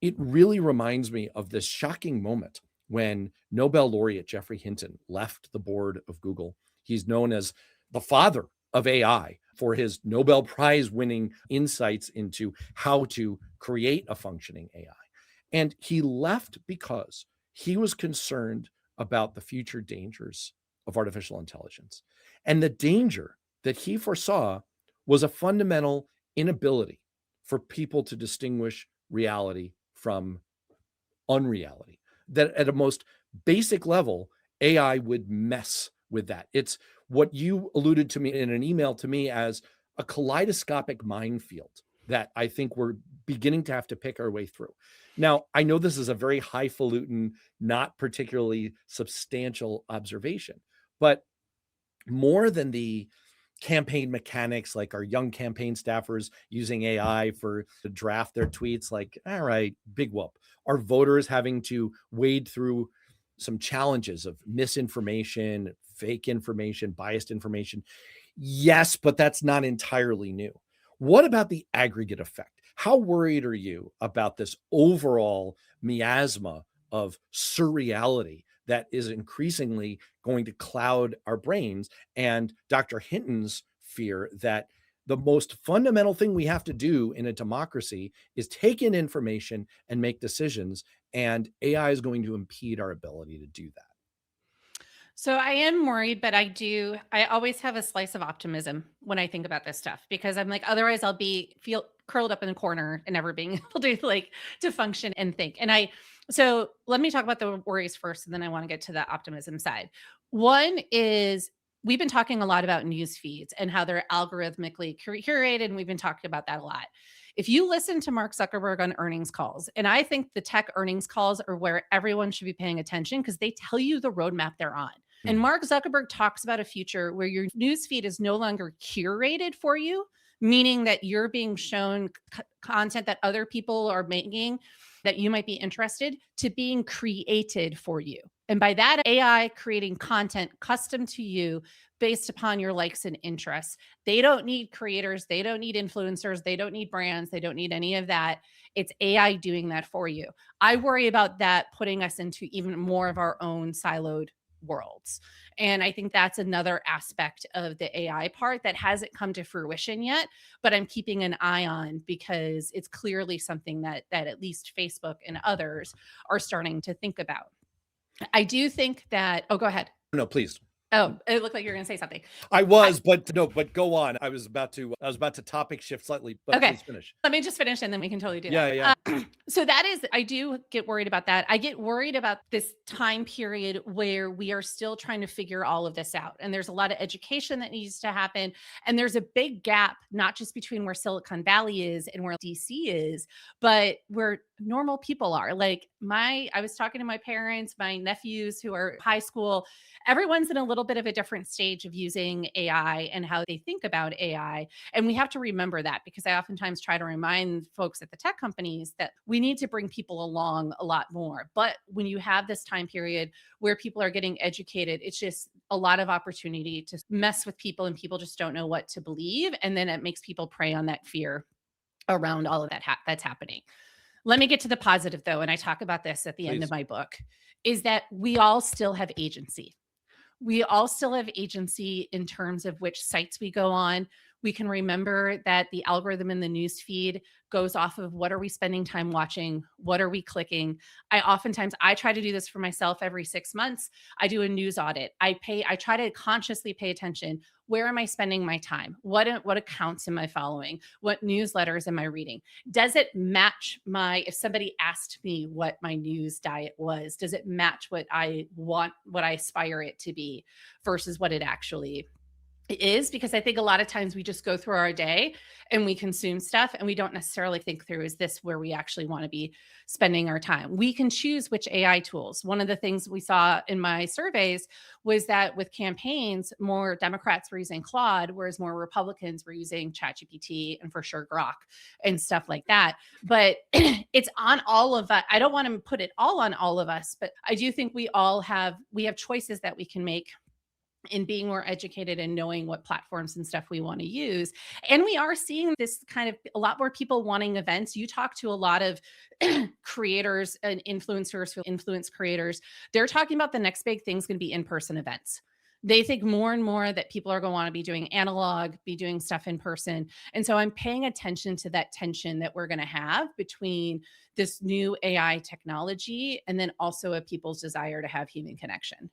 It really reminds me of this shocking moment when Nobel laureate Geoffrey Hinton left the board of Google. He's known as the father of AI for his Nobel Prize winning insights into how to create a functioning AI. And he left because he was concerned about the future dangers of artificial intelligence. And the danger that he foresaw was a fundamental inability for people to distinguish reality from unreality. That at a most basic level, AI would mess with that. It's what you alluded to me in an email to me as a kaleidoscopic minefield that I think we're beginning to have to pick our way through. Now, I know this is a very highfalutin, not particularly substantial observation, but more than the campaign mechanics, like our young campaign staffers using AI to draft their tweets, like, all right, big whoop. Our voters having to wade through some challenges of misinformation, fake information, biased information. Yes, but that's not entirely new. What about the aggregate effect? How worried are you about this overall miasma of surreality that is increasingly going to cloud our brains? And Dr. Hinton's fear that the most fundamental thing we have to do in a democracy is take in information and make decisions, and AI is going to impede our ability to do that. So I am worried, but I always have a slice of optimism when I think about this stuff because I'm like, otherwise feel curled up in a corner and never being able to function and think. So let me talk about the worries first, and then I want to get to the optimism side. One is we've been talking a lot about news feeds and how they're algorithmically curated, and we've been talking about that a lot. If you listen to Mark Zuckerberg on earnings calls, and I think the tech earnings calls are where everyone should be paying attention because they tell you the roadmap they're on. And Mark Zuckerberg talks about a future where your newsfeed is no longer curated for you, meaning that you're being shown content that other people are making that you might be interested to being created for you. And by that, AI creating content custom to you based upon your likes and interests. They don't need creators. They don't need influencers. They don't need brands. They don't need any of that. It's AI doing that for you. I worry about that putting us into even more of our own siloed worlds. And I think that's another aspect of the AI part that hasn't come to fruition yet, but I'm keeping an eye on because it's clearly something that at least Facebook and others are starting to think about. I do think that, oh, go ahead. No, please. Oh, it looked like you were going to say something. I was, but no, but go on. I was about to topic shift slightly, but Okay. please finish. Let me just finish and then we can totally do Yeah, that. yeah. So that is, I do get worried about that. I get worried about this time period where we are still trying to figure all of this out. And there's a lot of education that needs to happen. And there's a big gap, not just between where Silicon Valley is and where DC is, but where normal people are. I was talking to my parents, my nephews who are high school. Everyone's in a little bit of a different stage of using AI and how they think about AI. And we have to remember that because I oftentimes try to remind folks at the tech companies that we need to bring people along a lot more. But when you have this time period where people are getting educated, it's just a lot of opportunity to mess with people and people just don't know what to believe. And then it makes people prey on that fear around all of that that's happening. Let me get to the positive though, and I talk about this at the end of Please. my book, is that we all still have agency. We all still have agency in terms of which sites we go on. We can remember that the algorithm in the news feed goes off of what are we spending time watching? What are we clicking? I try to do this for myself every 6 months. I do a news audit. I try to consciously pay attention. Where am I spending my time? What accounts am I following? What newsletters am I reading? Does it match if somebody asked me what my news diet was, does it match what I want, what I aspire it to be versus what it actually is? Because I think a lot of times we just go through our day and we consume stuff and we don't necessarily think through, is this where we actually want to be spending our time? We can choose which AI tools. One of the things we saw in my surveys was that with campaigns, more Democrats were using Claude, whereas more Republicans were using ChatGPT and for sure Grok and stuff like that. But it's on all of us. I don't want to put it all on all of us, but I do think we have choices that we can make in being more educated and knowing what platforms and stuff we want to use. And we are seeing this kind of a lot more people wanting events. You talk to a lot of creators and influencers who influence creators. They're talking about the next big thing is going to be in-person events. They think more and more that people are going to want to be doing analog, be doing stuff in person. And so I'm paying attention to that tension that we're going to have between this new AI technology and then also a people's desire to have human connection.